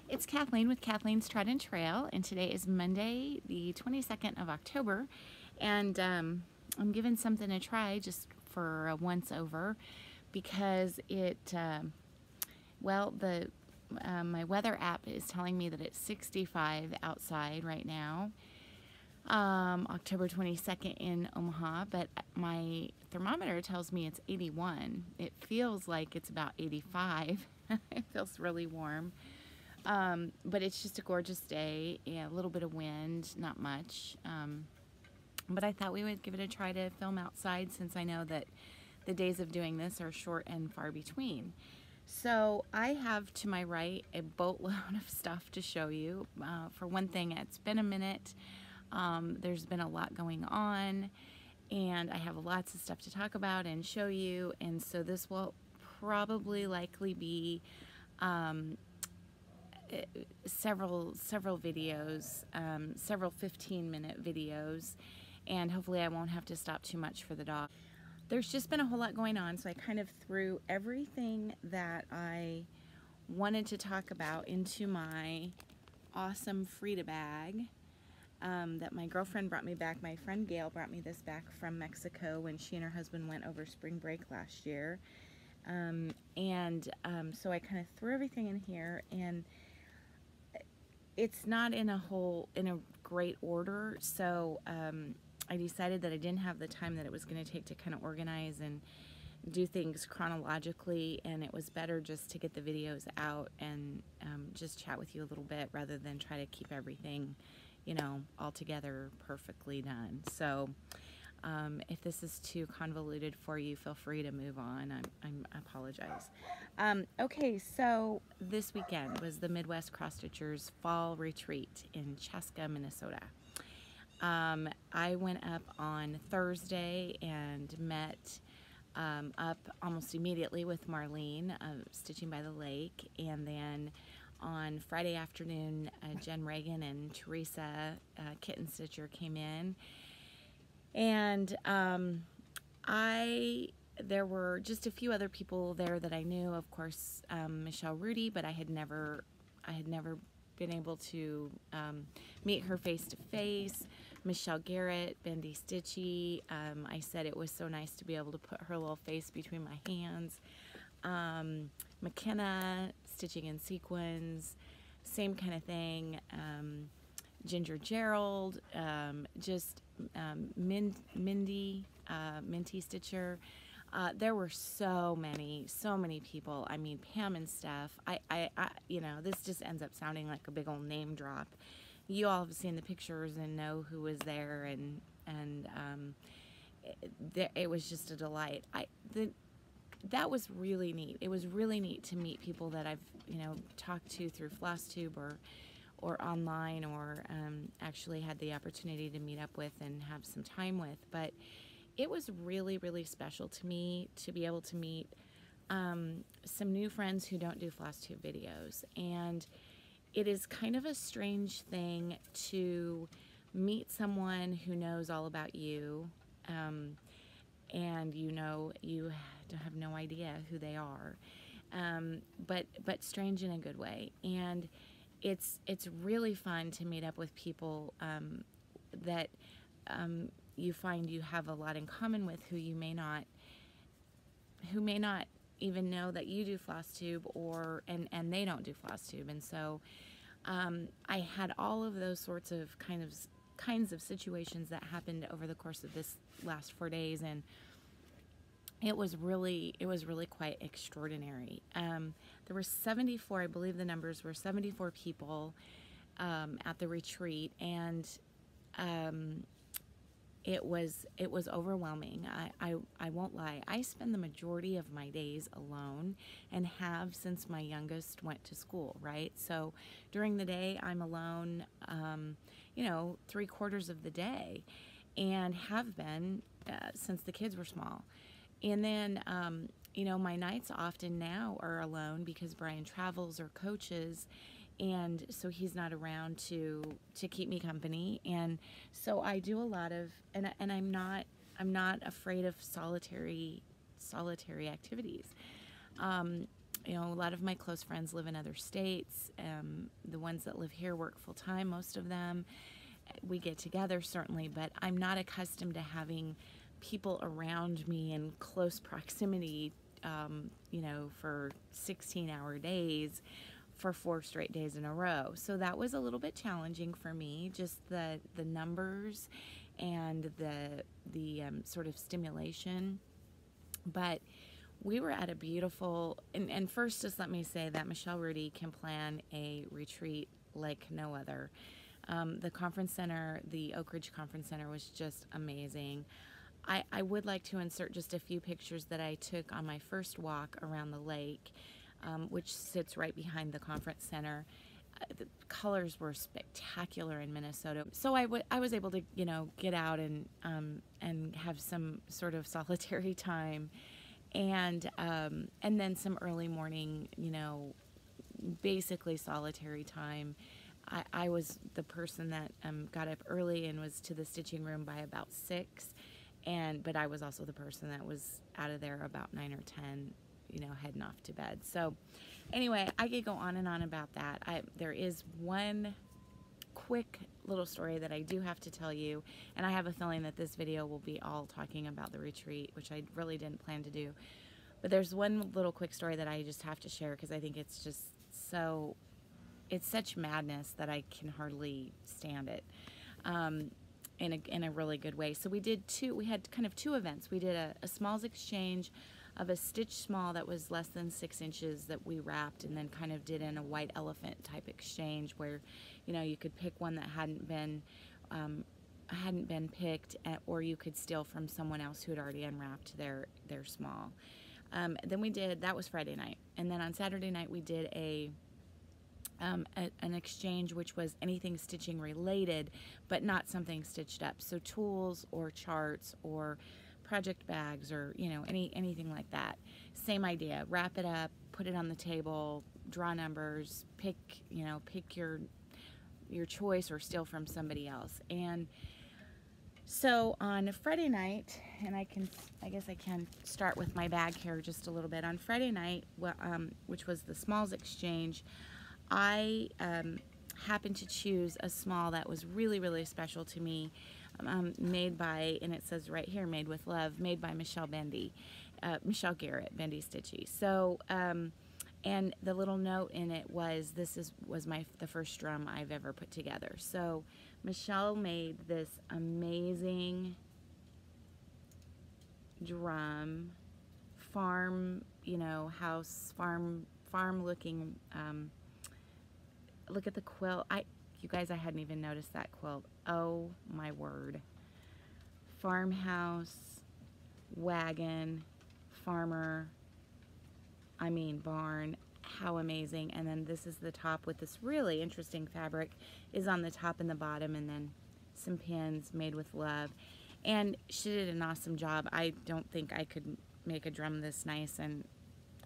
It's Kathleen with Kathleen's Trodden Trail, and today is Monday, the 22nd of October, and I'm giving something a try just for a once over because my weather app is telling me that it's 65 outside right now, October 22nd in Omaha, but my thermometer tells me it's 81. It feels like it's about 85. It feels really warm. But it's just a gorgeous day, yeah, a little bit of wind, not much, but I thought we would give it a try to film outside since I know that the days of doing this are short and far between. So I have to my right a boatload of stuff to show you. For one thing, it's been a minute. There's been a lot going on, and I have lots of stuff to talk about and show you, and so this will probably likely be several videos, several 15-minute videos, and hopefully I won't have to stop too much for the dog. There's just been a whole lot going on, so I kind of threw everything that I wanted to talk about into my awesome Frida bag that my girlfriend brought me back. My friend Gail brought me this back from Mexico when she and her husband went over spring break last year. So I kind of threw everything in here, and it's not in a great order, so I decided that I didn't have the time that it was going to take to kind of organize and do things chronologically, and it was better just to get the videos out and just chat with you a little bit rather than try to keep everything, you know, all together perfectly done. So if this is too convoluted for you, feel free to move on. I apologize. Okay, so this weekend was the Midwest Cross Stitchers Fall Retreat in Chaska, Minnesota. I went up on Thursday and met up almost immediately with Marlene, Stitching by the Lake, and then on Friday afternoon, Jen Reagan and Teresa, Kitten Stitcher, came in. And there were just a few other people there that I knew. Of course, Michelle Rudy, but I had never been able to meet her face to face. Michelle Garrett, Bendy Stitchy. I said it was so nice to be able to put her little face between my hands. McKenna, Stitching in Sequins, same kind of thing. Ginger Gerald, Minty Stitcher. There were so many people. I mean, Pam and Steph. You know, this just ends up sounding like a big old name drop. You all have seen the pictures and know who was there, and it was just a delight. That was really neat. It was really neat to meet people that I've, you know, talked to through Flosstube or online, or actually had the opportunity to meet up with and have some time with. But it was really, really special to me to be able to meet some new friends who don't do Flosstube videos. And it is kind of a strange thing to meet someone who knows all about you, and you know you have no idea who they are, but strange in a good way. And it's really fun to meet up with people that you find you have a lot in common with, who may not even know that you do Flosstube, and they don't do Flosstube. And so I had all of those sorts of kinds of situations that happened over the course of this last 4 days, and it was really quite extraordinary. There were 74, I believe the numbers were 74 people at the retreat, and it was overwhelming. I won't lie. I spend the majority of my days alone, and have since my youngest went to school, right? So during the day I'm alone, you know, 3/4 of the day, and have been since the kids were small. And then you know, my nights often now are alone because Brian travels or coaches, and so he's not around to keep me company. And so I do a lot of, and I'm not afraid of solitary activities. you know, a lot of my close friends live in other states. The ones that live here work full time, most of them. We get together certainly, but I'm not accustomed to having people around me in close proximity, you know, for 16-hour days for 4 straight days in a row. So that was a little bit challenging for me, just the numbers and the sort of stimulation. But we were at a beautiful, and first just let me say that Michelle Rudy can plan a retreat like no other. The conference center, the Oak Ridge Conference Center, was just amazing. I would like to insert just a few pictures that I took on my first walk around the lake, which sits right behind the conference center. The colors were spectacular in Minnesota. So I was able to, you know, get out and have some sort of solitary time, and then some early morning, you know, basically solitary time. I was the person that got up early and was to the stitching room by about 6, but I was also the person that was out of there about 9 or 10, you know, heading off to bed. So anyway, I could go on and on about that. There is one quick little story that I do have to tell you, and I have a feeling that this video will be all talking about the retreat, which I really didn't plan to do. But there's one little quick story that I just have to share because I think it's just so, it's such madness that I can hardly stand it, in a really good way. So we had kind of 2 events. We did a smalls exchange of a stitch small that was less than 6 inches that we wrapped, and then kind of did in a white elephant type exchange where, you know, you could pick one that hadn't been picked, or you could steal from someone else who had already unwrapped their small. Then we did, that was Friday night, and then on Saturday night we did an exchange which was anything stitching related, but not something stitched up. So tools or charts or project bags, or, you know, anything like that. Same idea. Wrap it up, put it on the table, draw numbers, pick your choice, or steal from somebody else. And so on Friday night, and I guess I can start with my bag here just a little bit. On Friday night, which was the smalls exchange, I happened to choose a small that was really, really special to me, made by, and it says right here, made with love, made by Michelle Garrett, Bendy Stitchy. So, and the little note in it was, this was the first drum I've ever put together. So Michelle made this amazing drum, farm, you know, house, farm looking, look at the quilt. You guys, I hadn't even noticed that quilt. Oh my word. Farmhouse, wagon, farmer, I mean barn. How amazing. And then this is the top with this really interesting fabric is on the top and the bottom, and then some pins made with love. And she did an awesome job. I don't think I could make a drum this nice, and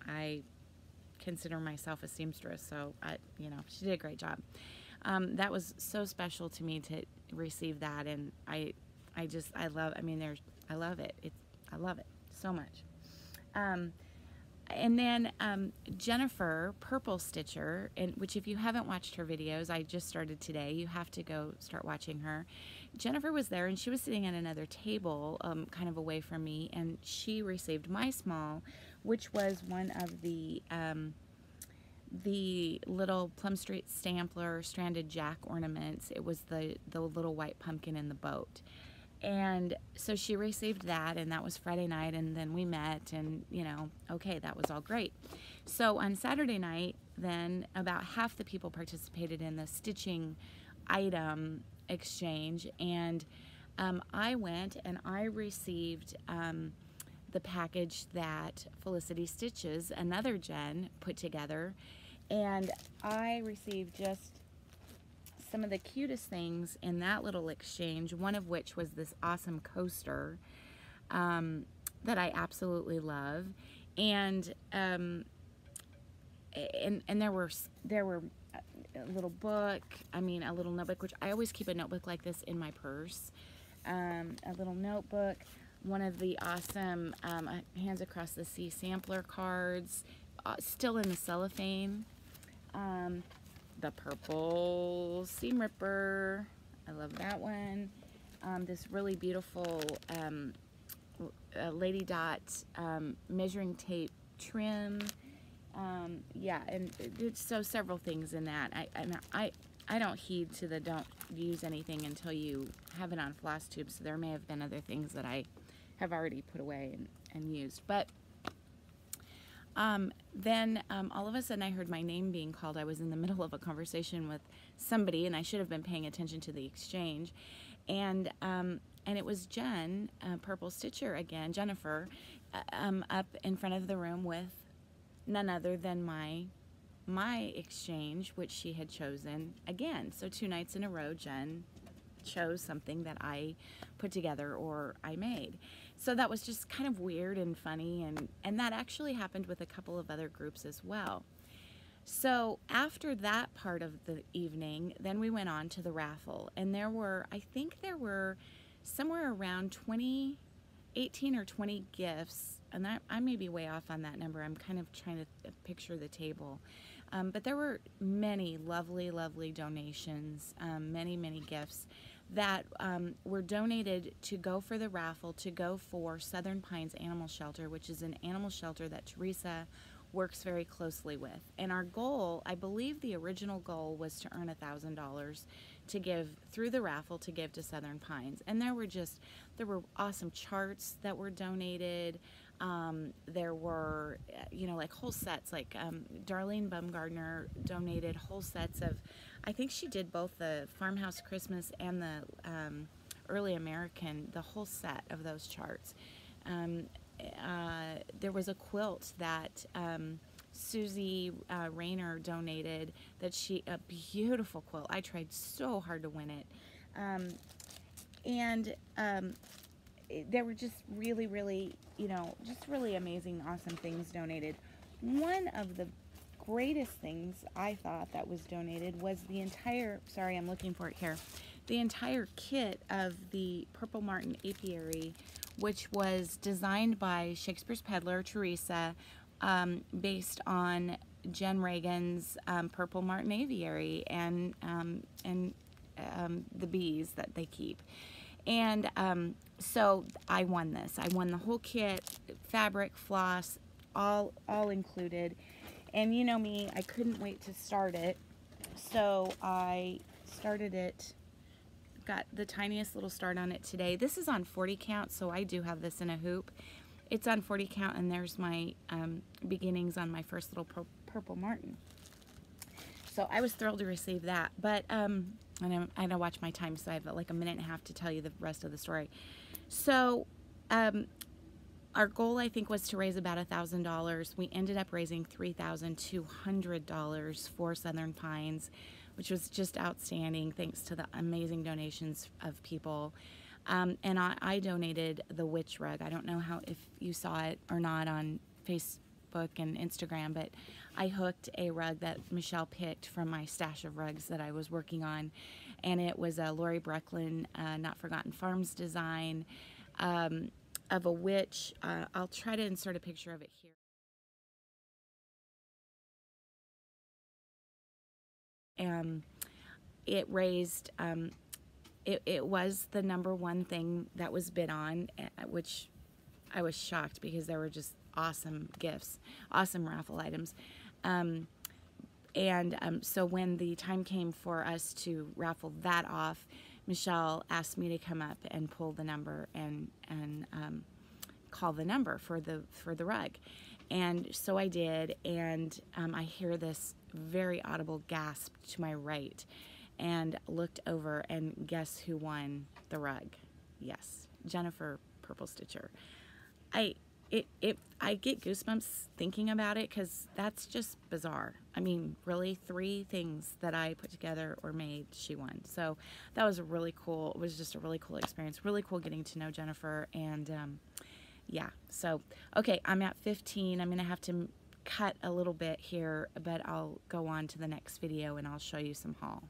I consider myself a seamstress, so you know, she did a great job. That was so special to me to receive that, and I love it. I love it so much. And then Jennifer Purple Stitcher, which if you haven't watched her videos, I just started today. You have to go start watching her. Jennifer was there, and she was sitting at another table, kind of away from me, and she received my small, which was one of the little Plum Street Stampler stranded jack ornaments. It was the little white pumpkin in the boat. And so she received that, and that was Friday night, and then we met, and, you know, okay, that was all great. So on Saturday night, then about half the people participated in the stitching item exchange, and I went and I received the package that Felicity Stitches, another Jen, put together, and I received just some of the cutest things in that little exchange, one of which was this awesome coaster that I absolutely love, and there were a little book, a little notebook, which I always keep a notebook like this in my purse, a little notebook, one of the awesome Hands Across the Sea sampler cards. still in the cellophane. The purple seam ripper. I love that one. This really beautiful Lady Dot measuring tape trim. Yeah, and so several things in that. I don't heed to the don't use anything until you have it on Flosstube, so there may have been other things that I have already put away and used. But then all of a sudden I heard my name being called. I was in the middle of a conversation with somebody, and I should have been paying attention to the exchange. And it was Jen, Purple Stitcher again, Jennifer, up in front of the room with none other than my exchange, which she had chosen again. So 2 nights in a row, Jen chose something that I put together or I made. So that was just kind of weird and funny, and that actually happened with a couple of other groups as well. So after that part of the evening, then we went on to the raffle, and I think there were somewhere around 18 or 20 gifts, and I may be way off on that number. I'm kind of trying to picture the table. But there were many lovely, lovely donations, many gifts that were donated to go for the raffle, to go for Southern Pines Animal Shelter, which is an animal shelter that Teresa works very closely with. And our goal, I believe the original goal, was to earn $1,000 to give through the raffle to give to Southern Pines. And there were awesome charts that were donated. There were, like whole sets, like Darlene Bumgardner donated whole sets of, I think she did both the Farmhouse Christmas and the Early American, the whole set of those charts. There was a quilt that Susie Rayner donated, a beautiful quilt. I tried so hard to win it. There were just really, just really amazing, awesome things donated. One of the greatest things I thought that was donated was the entire, sorry, I'm looking for it here, the entire kit of the Purple Martin Apiary, which was designed by Shakespeare's Peddler, Teresa, based on Jen Reagan's Purple Martin Aviary and the bees that they keep. And so I won this. I won the whole kit, fabric, floss, all included. And you know me, I couldn't wait to start it. So I started it, got the tiniest little start on it today. This is on 40 count, so I do have this in a hoop. It's on 40 count, and there's my beginnings on my first little Purple Martin. So I was thrilled to receive that. But and I gotta watch my time, so I have like a minute and a half to tell you the rest of the story. So our goal, I think, was to raise about $1,000. We ended up raising $3,200 for Southern Pines, which was just outstanding, thanks to the amazing donations of people. And I donated the witch rug. I don't know if you saw it or not on Facebook and Instagram, but I hooked a rug that Michelle picked from my stash of rugs that I was working on, and it was a Lori Brecklin Not Forgotten Farms design of a witch. I'll try to insert a picture of it here. It raised, it was the number 1 thing that was bid on, which I was shocked because there were just awesome gifts, awesome raffle items. So when the time came for us to raffle that off, Michelle asked me to come up and pull the number and call the number for the rug. And so I did, and I hear this very audible gasp to my right, and looked over, and guess who won the rug? Yes, Jennifer Purple Stitcher. I get goosebumps thinking about it, because that's just bizarre. I mean, really, 3 things that I put together or made, she won. So that was really cool. It was just a really cool experience. Really cool getting to know Jennifer. And yeah, so okay, I'm at 15. I'm gonna have to cut a little bit here, but I'll go on to the next video and I'll show you some haul.